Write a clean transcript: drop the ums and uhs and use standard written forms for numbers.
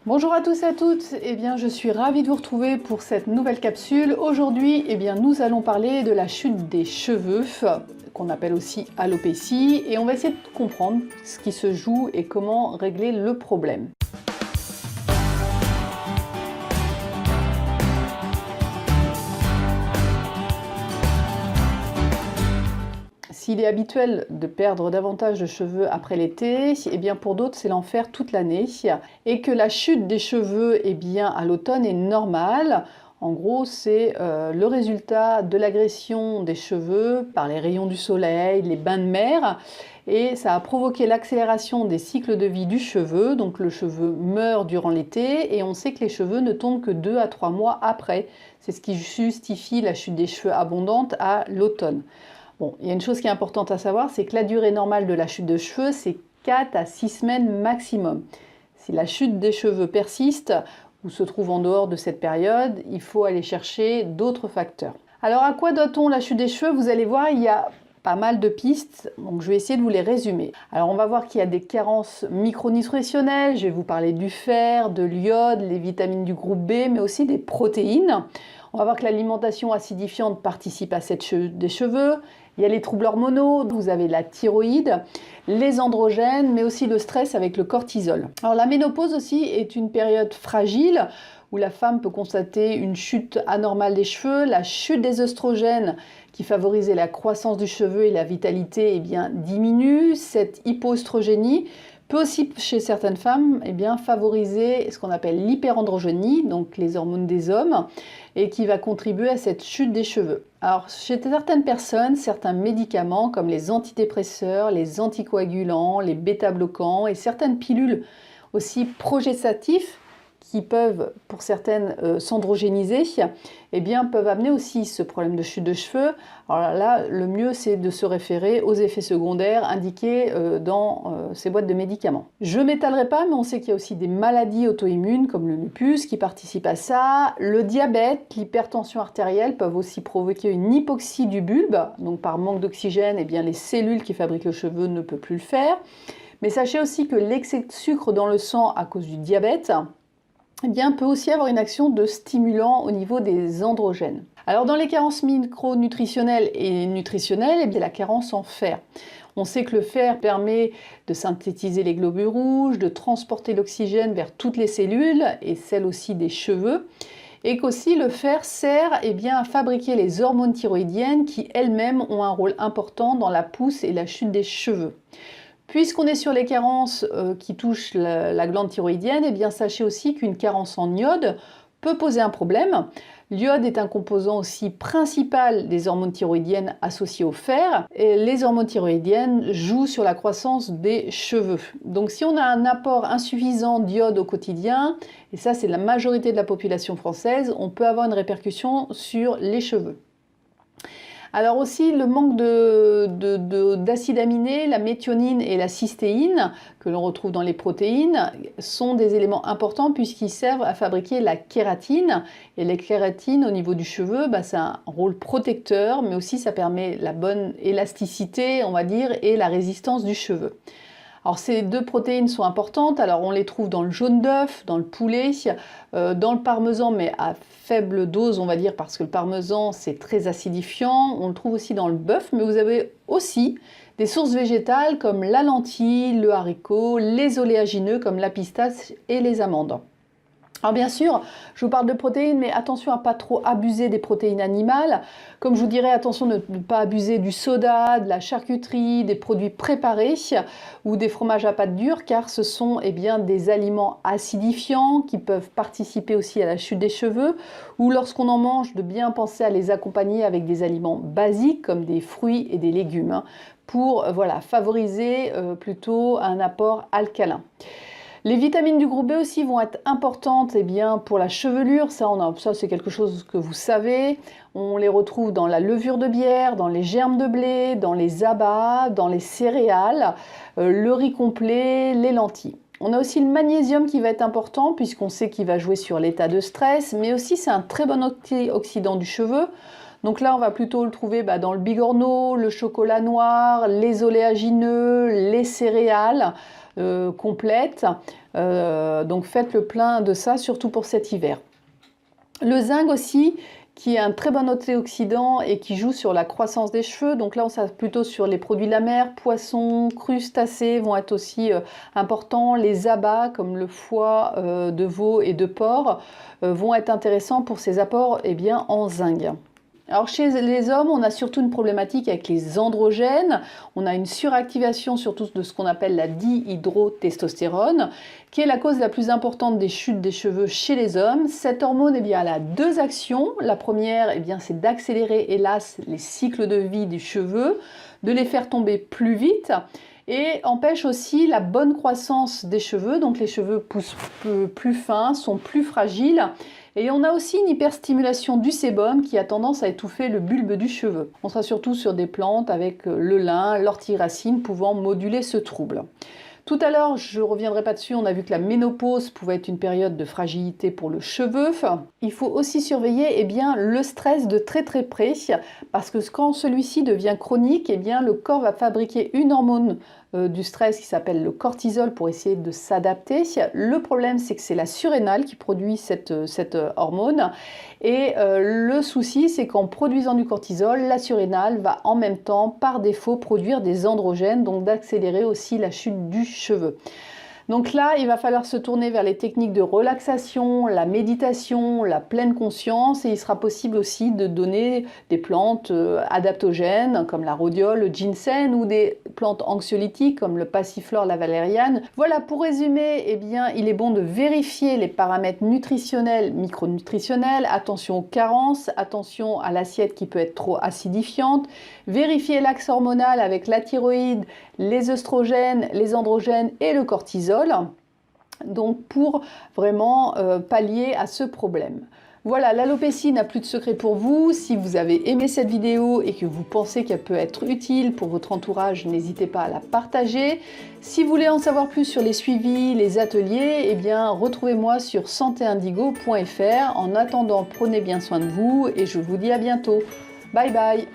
Bonjour à tous et à toutes, je suis ravie de vous retrouver pour cette nouvelle capsule. Aujourd'hui, nous allons parler de la chute des cheveux, qu'on appelle aussi alopécie, et on va essayer de comprendre ce qui se joue et comment régler le problème. S'il est habituel de perdre davantage de cheveux après l'été, pour d'autres c'est l'enfer toute l'année. Et que la chute des cheveux à l'automne est normale. En gros, c'est le résultat de l'agression des cheveux par les rayons du soleil, les bains de mer. Et ça a provoqué l'accélération des cycles de vie du cheveu. Donc le cheveu meurt durant l'été et on sait que les cheveux ne tombent que 2 à 3 mois après. C'est ce qui justifie la chute des cheveux abondante à l'automne. Bon, il y a une chose qui est importante à savoir, c'est que la durée normale de la chute de cheveux, c'est 4 à 6 semaines maximum. Si la chute des cheveux persiste ou se trouve en dehors de cette période, il faut aller chercher d'autres facteurs. Alors à quoi doit-on la chute des cheveux? Vous allez voir, il y a pas mal de pistes, donc je vais essayer de vous les résumer. Alors on va voir qu'il y a des carences micronutritionnelles, je vais vous parler du fer, de l'iode, les vitamines du groupe B, mais aussi des protéines. On va voir que l'alimentation acidifiante participe à cette chute des cheveux. Il y a les troubles hormonaux, vous avez la thyroïde, les androgènes, mais aussi le stress avec le cortisol. Alors la ménopause aussi est une période fragile où la femme peut constater une chute anormale des cheveux, la chute des œstrogènes qui favorisait la croissance du cheveu et la vitalité diminue. Cette hypoœstrogénie peut aussi, chez certaines femmes, favoriser ce qu'on appelle l'hyperandrogénie, donc les hormones des hommes, et qui va contribuer à cette chute des cheveux. Alors, chez certaines personnes, certains médicaments comme les antidépresseurs, les anticoagulants, les bêta-bloquants et certaines pilules aussi progestatifs qui peuvent, pour certaines, s'androgéniser, peuvent amener aussi ce problème de chute de cheveux. Alors là, le mieux, c'est de se référer aux effets secondaires indiqués dans ces boîtes de médicaments. Je ne m'étalerai pas, mais on sait qu'il y a aussi des maladies auto-immunes, comme le lupus, qui participent à ça. Le diabète, l'hypertension artérielle peuvent aussi provoquer une hypoxie du bulbe. Donc par manque d'oxygène, les cellules qui fabriquent le cheveu ne peuvent plus le faire. Mais sachez aussi que l'excès de sucre dans le sang à cause du diabète, peut aussi avoir une action de stimulant au niveau des androgènes. Alors dans les carences micronutritionnelles et nutritionnelles, la carence en fer. On sait que le fer permet de synthétiser les globules rouges, de transporter l'oxygène vers toutes les cellules et celles aussi des cheveux. Et qu'aussi le fer sert à fabriquer les hormones thyroïdiennes qui elles-mêmes ont un rôle important dans la pousse et la chute des cheveux. Puisqu'on est sur les carences qui touchent la glande thyroïdienne, sachez aussi qu'une carence en iode peut poser un problème. L'iode est un composant aussi principal des hormones thyroïdiennes associées au fer. Et les hormones thyroïdiennes jouent sur la croissance des cheveux. Donc si on a un apport insuffisant d'iode au quotidien, et ça c'est la majorité de la population française, on peut avoir une répercussion sur les cheveux. Alors aussi le manque d'acides aminés, la méthionine et la cystéine, que l'on retrouve dans les protéines, sont des éléments importants puisqu'ils servent à fabriquer la kératine. Et la kératine au niveau du cheveu, c'est un rôle protecteur, mais aussi ça permet la bonne élasticité, on va dire, et la résistance du cheveu. Alors ces deux protéines sont importantes, alors on les trouve dans le jaune d'œuf, dans le poulet, dans le parmesan, mais à faible dose on va dire, parce que le parmesan c'est très acidifiant. On le trouve aussi dans le bœuf, mais vous avez aussi des sources végétales comme la lentille, le haricot, les oléagineux comme la pistache et les amandes. Alors bien sûr, je vous parle de protéines, mais attention à ne pas trop abuser des protéines animales. Comme je vous dirais, attention de ne pas abuser du soda, de la charcuterie, des produits préparés ou des fromages à pâte dure, car ce sont des aliments acidifiants qui peuvent participer aussi à la chute des cheveux. Ou lorsqu'on en mange, de bien penser à les accompagner avec des aliments basiques comme des fruits et des légumes pour favoriser plutôt un apport alcalin. Les vitamines du groupe B aussi vont être importantes pour la chevelure, ça c'est quelque chose que vous savez. On les retrouve dans la levure de bière, dans les germes de blé, dans les abats, dans les céréales, le riz complet, les lentilles. On a aussi le magnésium qui va être important puisqu'on sait qu'il va jouer sur l'état de stress, mais aussi c'est un très bon antioxydant du cheveu. Donc là, on va plutôt le trouver dans le bigorneau, le chocolat noir, les oléagineux, les céréales. complète. Donc faites le plein de ça, surtout pour cet hiver. Le zinc aussi, qui est un très bon antioxydant et qui joue sur la croissance des cheveux. Donc là, on s'est plutôt sur les produits de la mer, poissons, crustacés vont être aussi importants. Les abats, comme le foie de veau et de porc, vont être intéressants pour ces apports en zinc. Alors chez les hommes, on a surtout une problématique avec les androgènes. On a une suractivation surtout de ce qu'on appelle la dihydrotestostérone, qui est la cause la plus importante des chutes des cheveux chez les hommes. Cette hormone, elle a deux actions. La première, c'est d'accélérer, hélas, les cycles de vie du cheveu, de les faire tomber plus vite, et empêche aussi la bonne croissance des cheveux. Donc les cheveux poussent plus fins, sont plus fragiles. Et on a aussi une hyperstimulation du sébum qui a tendance à étouffer le bulbe du cheveu. On sera surtout sur des plantes avec le lin, l'orthiracine pouvant moduler ce trouble. Tout à l'heure, je ne reviendrai pas dessus, on a vu que la ménopause pouvait être une période de fragilité pour le cheveu. Il faut aussi surveiller le stress de très près, parce que quand celui-ci devient chronique, le corps va fabriquer une hormone du stress qui s'appelle le cortisol pour essayer de s'adapter. Le problème, c'est que c'est la surrénale qui produit cette hormone, et le souci, c'est qu'en produisant du cortisol, la surrénale va en même temps, par défaut, produire des androgènes, donc d'accélérer aussi la chute du cheveu. Donc là, il va falloir se tourner vers les techniques de relaxation, la méditation, la pleine conscience, et il sera possible aussi de donner des plantes adaptogènes comme la rhodiole, le ginseng, ou des plantes anxiolytiques comme le passiflore, la valériane. Voilà, pour résumer, il est bon de vérifier les paramètres nutritionnels, micronutritionnels, attention aux carences, attention à l'assiette qui peut être trop acidifiante, vérifier l'axe hormonal avec la thyroïde, les œstrogènes, les androgènes et le cortisol, donc pour vraiment pallier à ce problème. Voilà, l'alopécie n'a plus de secret pour vous. Si vous avez aimé cette vidéo et que vous pensez qu'elle peut être utile pour votre entourage, n'hésitez pas à la partager. Si vous voulez en savoir plus sur les suivis, les ateliers, retrouvez-moi sur santéindigo.fr. En attendant, prenez bien soin de vous et je vous dis à bientôt. Bye bye!